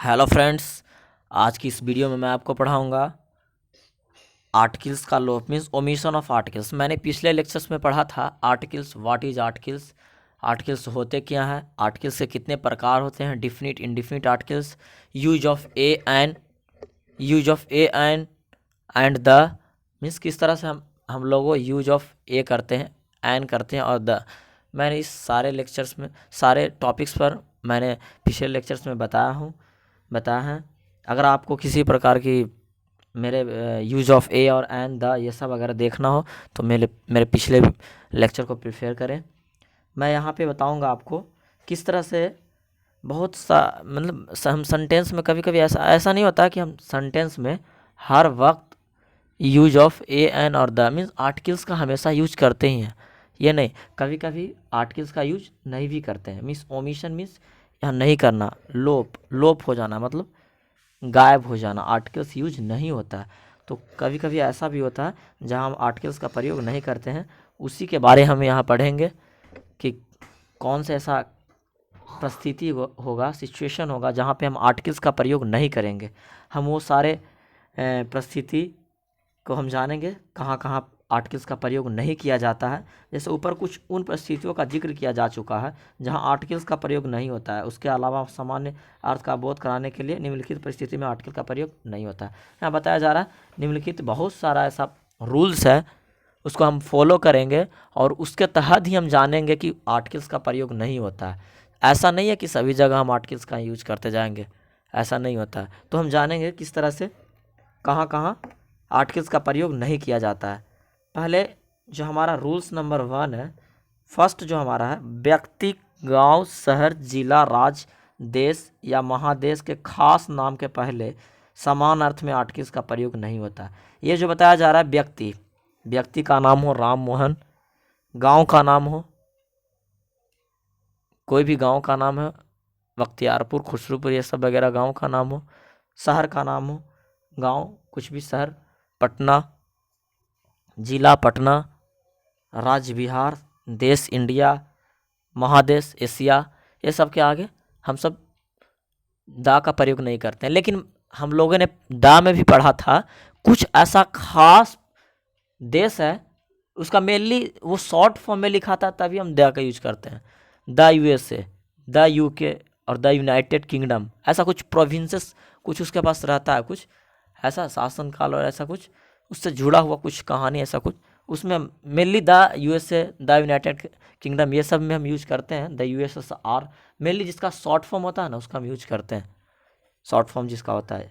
Hello friends, आज की इस वीडियो में मैं आपको पढ़ाऊंगा आर्टिकल्स का लोप मीन्स ओमिशन ऑफ आर्टिकल्स। मैंने पिछले लेक्चर्स में पढ़ा था articles, what is articles, articles होते क्या हैं, आर्टिकल्स के कितने प्रकार होते हैं, definite indefinite articles, use of A and and the means किस तरह से हम लोगों यूज ऑफ ए करते हैं, एन करते हैं और द। मैंने इस सारे लेक्चर्स में सारे टॉपिक्स पर मैंने पिछले लेक्चर्स में बताया है। अगर आपको किसी प्रकार की मेरे यूज ऑफ ए और एन द ये सब अगर देखना हो तो मेरे मेरे पिछले लेक्चर को प्रिफेयर करें। मैं यहाँ पे बताऊँगा आपको किस तरह से बहुत सा मतलब हम सेंटेंस में कभी कभी ऐसा ऐसा नहीं होता कि हम सेंटेंस में हर वक्त यूज ऑफ ए एन और द मीन्स आर्टिकल्स का हमेशा यूज करते ही हैं, ये नहीं, कभी कभी आर्टिकल्स का यूज नहीं भी करते हैं। मीन्स ओमिशन मीन्स यहाँ नहीं करना, लोप हो जाना मतलब गायब हो जाना, आर्टिकल्स यूज नहीं होता है। तो कभी कभी ऐसा भी होता है जहाँ हम आर्टिकल्स का प्रयोग नहीं करते हैं, उसी के बारे हम यहाँ पढ़ेंगे कि कौन सा ऐसा परिस्थिति होगा, सिचुएशन होगा जहाँ पे हम आर्टिकल्स का प्रयोग नहीं करेंगे। हम वो सारे परिस्थिति को हम जानेंगे कहाँ कहाँ आर्टिकल्स का प्रयोग नहीं किया जाता है। जैसे ऊपर कुछ उन परिस्थितियों का जिक्र किया जा चुका है जहाँ आर्टिकल्स का प्रयोग नहीं होता है, उसके अलावा सामान्य अर्थ का बोध कराने के लिए निम्नलिखित परिस्थिति में आर्टिकल का प्रयोग नहीं होता है। यहाँ बताया जा रहा है निम्नलिखित बहुत सारा ऐसा रूल्स है, उसको हम फॉलो करेंगे और उसके तहत ही हम जानेंगे कि आर्टिकल्स का प्रयोग नहीं होता है। ऐसा नहीं है कि सभी जगह हम आर्टिकल्स का यूज करते जाएंगे, ऐसा नहीं होता है। तो हम जानेंगे किस तरह से कहाँ कहाँ आर्टिकल्स का प्रयोग नहीं किया जाता है। पहले जो हमारा रूल्स नंबर 1 है, फर्स्ट जो हमारा है, व्यक्ति, गांव, शहर, जिला, राज्य, देश या महादेश के खास नाम के पहले समान अर्थ में आर्टिकल्स का प्रयोग नहीं होता। ये जो बताया जा रहा है, व्यक्ति का नाम हो राम मोहन, गांव का नाम हो कोई भी गांव का नाम है, बख्तियारपुर, खुसरूपुर, ये सब वगैरह गांव का नाम हो, शहर का नाम हो गांव कुछ भी शहर, पटना, जिला पटना, राज्य बिहार, देश इंडिया, महादेश एशिया, ये सब के आगे हम सब दा का प्रयोग नहीं करते हैं। लेकिन हम लोगों ने दा में भी पढ़ा था कुछ ऐसा खास देश है, उसका मेनली वो शॉर्ट फॉर्म में लिखा था, तभी हम दा का यूज करते हैं। द यूएसए, द यूके और द यूनाइटेड किंगडम, ऐसा कुछ प्रोविंसेस कुछ उसके पास रहता है, कुछ ऐसा शासनकाल और ऐसा कुछ उससे जुड़ा हुआ कुछ कहानी, ऐसा कुछ उसमें mainly the USA, the United kingdom, ये सब में हम यूज करते हैं। द यूएसएसआर मेनली जिसका शॉर्ट फॉर्म होता है ना, उसका हम यूज करते हैं, शॉर्ट फॉर्म जिसका होता है।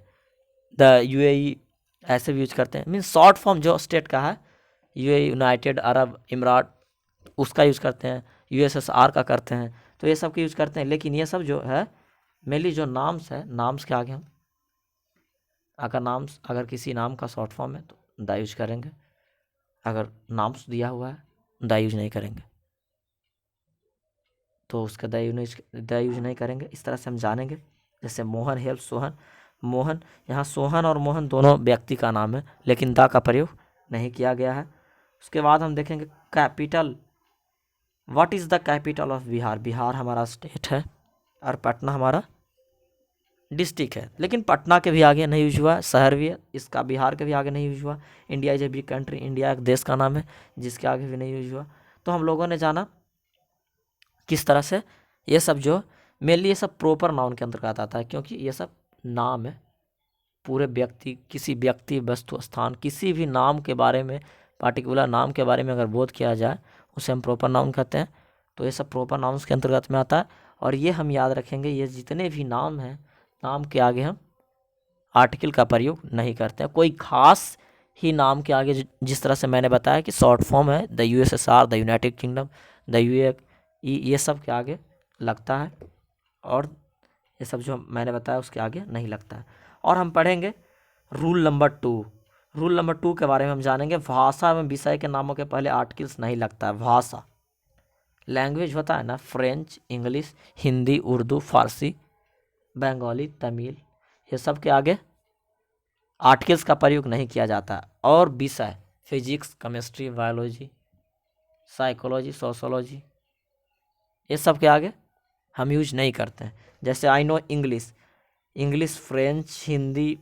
द यूएई ऐसे भी यूज करते हैं, मीन्स शॉर्ट फॉर्म जो स्टेट का है, यूएई यूनाइटेड अरब इमरात, उसका यूज़ करते हैं, यूएसएसआर का करते हैं, तो ये सब का यूज़ करते हैं। लेकिन ये सब जो है मेनली जो नाम्स है, नाम्स के आगे हम अगर किसी नाम का शॉर्ट फॉर्म है तो द यूज करेंगे, अगर नाम्स दिया हुआ है द यूज नहीं करेंगे, तो उसका द यूज नहीं करेंगे। इस तरह से हम जानेंगे। जैसे मोहन हेल्प सोहन, मोहन, यहाँ सोहन और मोहन दोनों व्यक्ति का नाम है, लेकिन द का प्रयोग नहीं किया गया है। उसके बाद हम देखेंगे capital, what is the capital of Bihar, Bihar हमारा स्टेट है और पटना हमारा डिस्ट्रिक्ट है, लेकिन पटना के भी आगे नहीं यूज हुआ, शहर भी है इसका, बिहार के भी आगे नहीं यूज हुआ। India is a big country, India एक देश का नाम है जिसके आगे भी नहीं यूज हुआ। तो हम लोगों ने जाना किस तरह से ये सब जो मेनली ये सब प्रॉपर नाउन के अंतर्गत आता है, क्योंकि ये सब नाम है, पूरे व्यक्ति, किसी व्यक्ति, वस्तु, स्थान, किसी भी नाम के बारे में, पार्टिकुलर नाम के बारे में अगर बोध किया जाए उसे हम प्रॉपर नाउन कहते हैं। तो ये सब प्रॉपर नाउन्स के अंतर्गत में आता है। और ये हम याद रखेंगे, ये जितने भी नाम हैं, नाम के आगे हम आर्टिकल का प्रयोग नहीं करते हैं। कोई खास ही नाम के आगे जिस तरह से मैंने बताया कि शॉर्ट फॉर्म है the USSR, the United Kingdom, the UA, ये सब के आगे लगता है, और ये सब जो मैंने बताया उसके आगे नहीं लगता है। और हम पढ़ेंगे रूल नंबर 2, रूल नंबर 2 के बारे में हम जानेंगे। भाषा एवं विषय के नामों के पहले आर्टिकल्स नहीं लगता है। भाषा लैंग्वेज होता है ना, फ्रेंच, इंग्लिश, हिंदी, उर्दू, फारसी, बंगाली, तमिल, ये सब के आगे आर्टिकल्स का प्रयोग नहीं किया जाता। और विषय physics, chemistry, biology, psychology, sociology, ये सब के आगे हम यूज नहीं करते हैं। जैसे I know English, English, French, Hindi,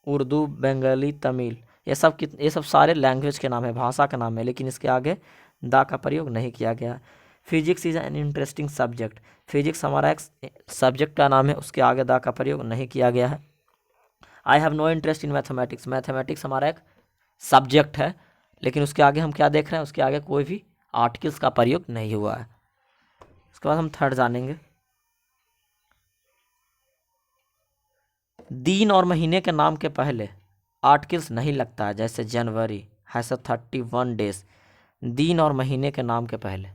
Urdu, Bengali, Tamil, ये सब सारे लैंग्वेज के नाम है, भाषा का नाम है, लेकिन इसके आगे दा का प्रयोग नहीं किया गया। Physics is an interesting subject, physics हमारा एक सब्जेक्ट का नाम है, उसके आगे दा का प्रयोग नहीं किया गया है। I have no interest in mathematics, mathematics हमारा एक सब्जेक्ट है, लेकिन उसके आगे हम क्या देख रहे हैं, उसके आगे कोई भी आर्टिकल्स का प्रयोग नहीं हुआ है। उसके बाद हम थर्ड जानेंगे, दिन और महीने के नाम के पहले आर्टिकल्स नहीं लगता है, जैसे जनवरी हैज़ 31 डेज। दिन और महीने के नाम के पहले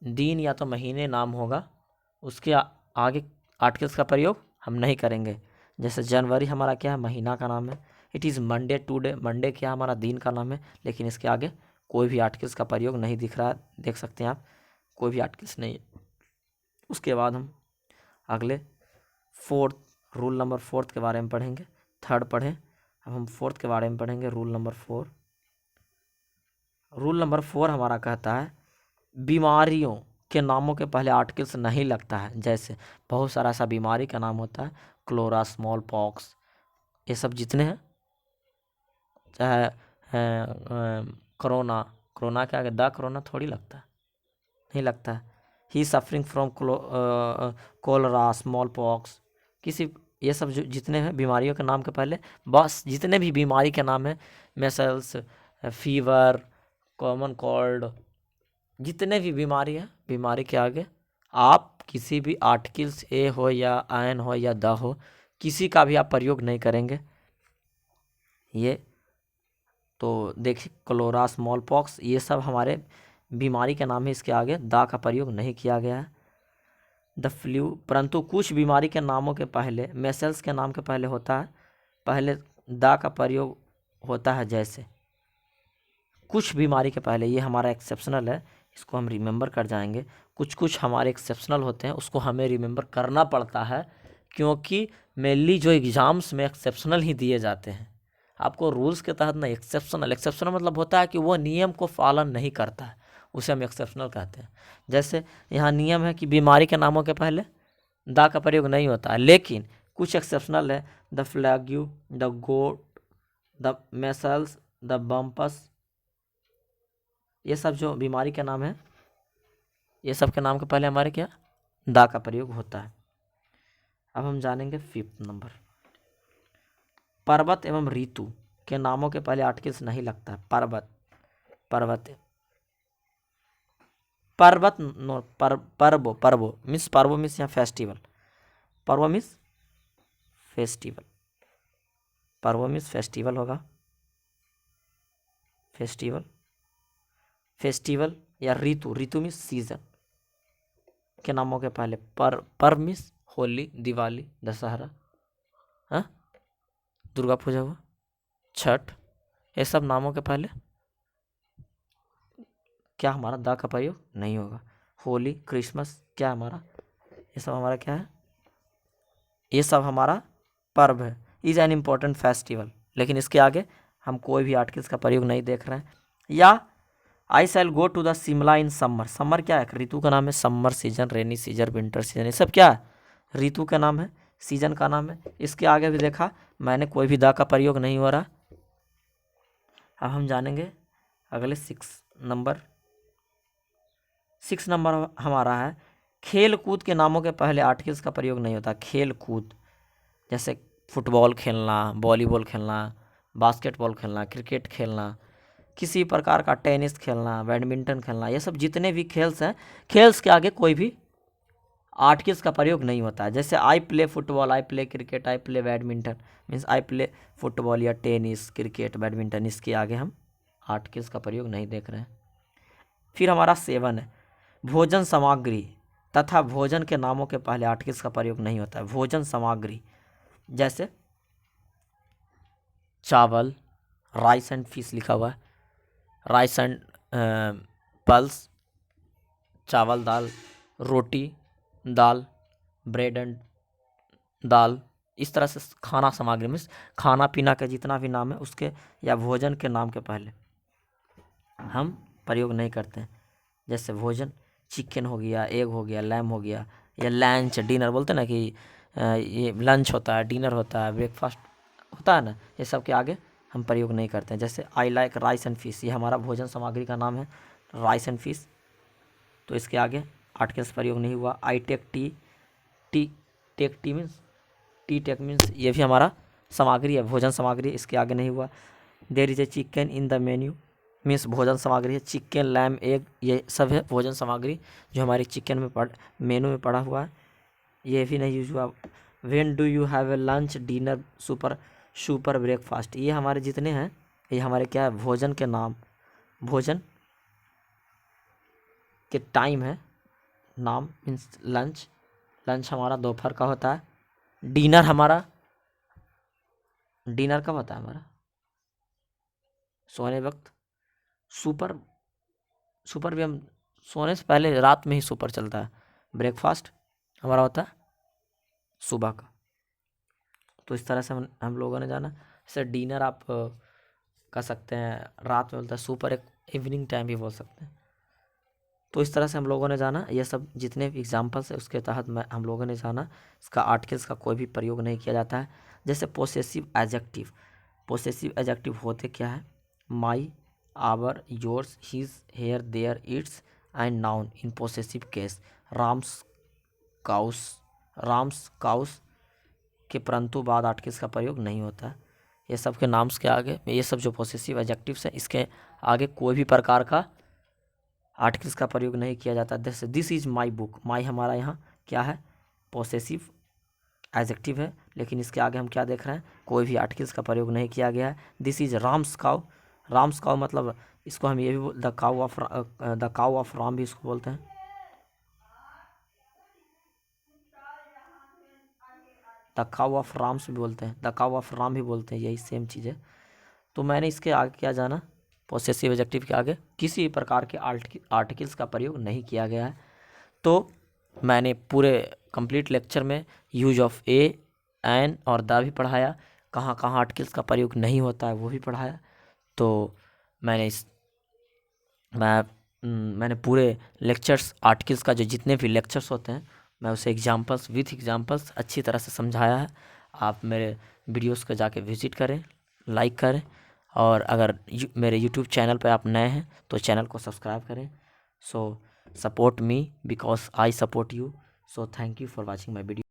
दिन या तो महीने नाम होगा, उसके आगे आर्टिकल्स का प्रयोग हम नहीं करेंगे। जैसे जनवरी हमारा क्या है, महीना का नाम है। It is Monday today, Monday क्या हमारा दिन का नाम है, लेकिन इसके आगे कोई भी आर्टिकल्स का प्रयोग नहीं दिख रहा है, देख सकते हैं आप, कोई भी आर्टिकल्स नहीं है। उसके बाद हम अगले फोर्थ, रूल नंबर फोर्थ के बारे में पढ़ेंगे। थर्ड पढ़ें, अब हम फोर्थ के बारे में पढ़ेंगे, रूल नंबर 4। रूल नंबर 4 हमारा कहता है बीमारियों के नामों के पहले आर्टिकल्स नहीं लगता है। जैसे बहुत सारा ऐसा बीमारी का नाम होता है, क्लोरा, स्मॉल पॉक्स, ये सब जितने हैं, चाहे कोरोना, कोरोना के आगे द कोरोना थोड़ी लगता है, नहीं लगता है। He suffering from cholera, small pox, किसी, ये सब जो जितने हैं बीमारियों के नाम के पहले, बस जितने भी बीमारी के नाम है, मेसल्स, फीवर, कॉमन कोल्ड, जितने भी बीमारी है, बीमारी के आगे आप किसी भी आर्टिकल्स ए हो या एन हो या द हो, किसी का भी आप प्रयोग नहीं करेंगे। ये तो देखिए, क्लोरा, स्मॉल पॉक्स, ये सब हमारे बीमारी के नाम है, इसके आगे दा का प्रयोग नहीं किया गया है। द फ्लू, परंतु कुछ बीमारी के नामों के पहले, मेसल्स के नाम के पहले होता है, पहले दा का प्रयोग होता है। जैसे कुछ बीमारी के पहले, ये हमारा एक्सेप्शनल है, इसको हम रिमेंबर कर जाएंगे। कुछ कुछ हमारे एक्सेप्शनल होते हैं, उसको हमें रिमेंबर करना पड़ता है, क्योंकि मेनली जो एग्ज़ाम्स में एक्सेप्शनल ही दिए जाते हैं। आपको रूल्स के तहत ना, एक्सेप्शनल, एक्सेप्शनल मतलब होता है कि वो नियम को पालन नहीं करता है, उसे हम एक्सेप्शनल कहते हैं। जैसे यहाँ नियम है कि बीमारी के नामों के पहले दा का प्रयोग नहीं होता है, लेकिन कुछ एक्सेप्शनल है, the plague, the gout, the measles, the mumps, ये सब जो बीमारी के नाम है, ये सब के नाम के पहले हमारे क्या दा का प्रयोग होता है। अब हम जानेंगे 5th नंबर, पर्वत एवं ऋतु के नामों के पहले आर्टिकल्स नहीं लगता है। पर्वत, पर्वत, पर्वत नो, पर्वो, पर्वो मीन्स, पर्वो मीन्स यहाँ फेस्टिवल, पर्वो मीन्स फेस्टिवल, पर्वो मीन्स फेस्टिवल होगा, फेस्टिवल, फेस्टिवल या ऋतु, ऋतु मीन्स सीजन के नामों के पहले पर्व मीन्स होली, दिवाली, दशहरा, हाँ, दुर्गा पूजा हुआ, छठ, ये सब नामों के पहले क्या हमारा दा का प्रयोग नहीं होगा। होली, क्रिसमस, क्या हमारा, ये सब हमारा क्या है, ये सब हमारा पर्व है, इज एन इम्पोर्टेंट फेस्टिवल, लेकिन इसके आगे हम कोई भी आर्टिकल्स का प्रयोग नहीं देख रहे हैं। या I shall go to the Shimla in summer, summer क्या है, ऋतु का नाम है, summer season, rainy season, winter season, ये सब क्या है, ऋतु का नाम है, सीजन का नाम है। इसके आगे भी देखा मैंने, कोई भी दा का प्रयोग नहीं हो रहा। अब हम जानेंगे अगले 6 नंबर हमारा है, खेल कूद के नामों के पहले आर्टिकल्स का प्रयोग नहीं होता। खेल कूद, जैसे फुटबॉल खेलना, वॉलीबॉल खेलना, बास्केटबॉल खेलना, क्रिकेट खेलना, किसी प्रकार का टेनिस खेलना, बैडमिंटन खेलना, ये सब जितने भी खेल्स हैं, खेल्स के आगे कोई भी आर्टिकल्स का प्रयोग नहीं होता है। जैसे I play football, I play cricket, I play badminton, means I play football या टेनिस, क्रिकेट, बैडमिंटन, इसके आगे हम आर्टिकल्स का प्रयोग नहीं देख रहे हैं। फिर हमारा 7 है, भोजन सामग्री तथा भोजन के नामों के पहले आर्टिकल्स का प्रयोग नहीं होता है। भोजन सामग्री, जैसे चावल, राइस एंड फिश लिखा हुआ है, राइस एंड पल्स, चावल, दाल, रोटी, दाल, ब्रेड एंड दाल, इस तरह से खाना सामग्री मीन्स खाना पीना का जितना भी नाम है उसके या भोजन के नाम के पहले हम प्रयोग नहीं करते हैं। जैसे भोजन चिकन हो गया, एग हो गया, लैम हो गया, या लंच डिनर बोलते हैं ना कि ये लंच होता है, डिनर होता है, ब्रेकफास्ट होता है ना, ये सब के आगे हम प्रयोग नहीं करते हैं। जैसे I like rice and fish, ये हमारा भोजन सामग्री का नाम है, राइस एंड फिश, तो इसके आगे आर्टिकल्स प्रयोग नहीं हुआ। I take tea, take tea means, tea take means ये भी हमारा सामग्री है, भोजन सामग्री, इसके आगे नहीं हुआ। There is a chicken in the menu means भोजन सामग्री है, चिकन लैम एग ये सब है भोजन सामग्री जो हमारी चिकन में मेनू में पड़ा हुआ है, ये भी नहीं यूज हुआ। When do you have a lunch dinner super breakfast, ये हमारे जितने हैं ये हमारे क्या है, भोजन के नाम, भोजन के टाइम है, नाम मीन्स लंच, लंच हमारा दोपहर का होता है। डिनर हमारा, डिनर कब होता है हमारा, सोने वक्त। सुपर, सुपर भी हम सोने से पहले रात में ही सुपर चलता है। ब्रेकफास्ट हमारा होता है सुबह का। तो इस तरह से हम लोगों ने जाना। जैसे डिनर आप कह सकते हैं रात में बोलता है, सुपर एक इवनिंग टाइम भी बोल सकते हैं। तो इस तरह से हम लोगों ने जाना, ये सब जितने भी एग्जाम्पल्स है उसके तहत हम लोगों ने जाना इसका आर्टिकल्स का कोई भी प्रयोग नहीं किया जाता है। जैसे पोसेसिव एडजेक्टिव, पोसेसिव एडजेक्टिव होते क्या है, my, our, yours, his, her, their, its and noun in possessive case. Ram's cows के परंतु बाद आर्टिकल्स का प्रयोग नहीं होता है। ये सब के नाम्स के आगे, ये सब जो पोसेसिव एडजेक्टिव्स हैं इसके आगे कोई भी प्रकार का आर्टिकल्स का प्रयोग नहीं किया जाता। जैसे दिस इज माई बुक, माई हमारा यहाँ क्या है, पोसेसिव एडजेक्टिव है, लेकिन इसके आगे हम क्या देख रहे हैं, कोई भी आर्टिकल्स का प्रयोग नहीं किया गया है। This is Ram's cow, Ram's cow मतलब इसको हम ये भी द काउ ऑफ राम भी इसको बोलते हैं, द काउ ऑफ राम्स भी बोलते हैं, द काउ ऑफ राम भी बोलते हैं, यही सेम चीज़ है। तो मैंने इसके आगे क्या जाना, पोसेसिव एडजेक्टिव के आगे किसी भी प्रकार के आर्टिकल्स का प्रयोग नहीं किया गया है। तो मैंने पूरे कंप्लीट लेक्चर में यूज ऑफ ए, एन और द भी पढ़ाया, कहाँ कहाँ आर्टिकल्स का प्रयोग नहीं होता है वो भी पढ़ाया। तो मैंने मैंने पूरे लेक्चर्स, आर्टिकल्स का जो जितने भी लेक्चर्स होते हैं मैं उसे एग्जांपल्स विथ एग्जांपल्स अच्छी तरह से समझाया है। आप मेरे वीडियोस को जाके विजिट करें, लाइक करें, और अगर मेरे यूट्यूब चैनल पर आप नए हैं तो चैनल को सब्सक्राइब करें। So support me because I support you. So thank you for watching my video.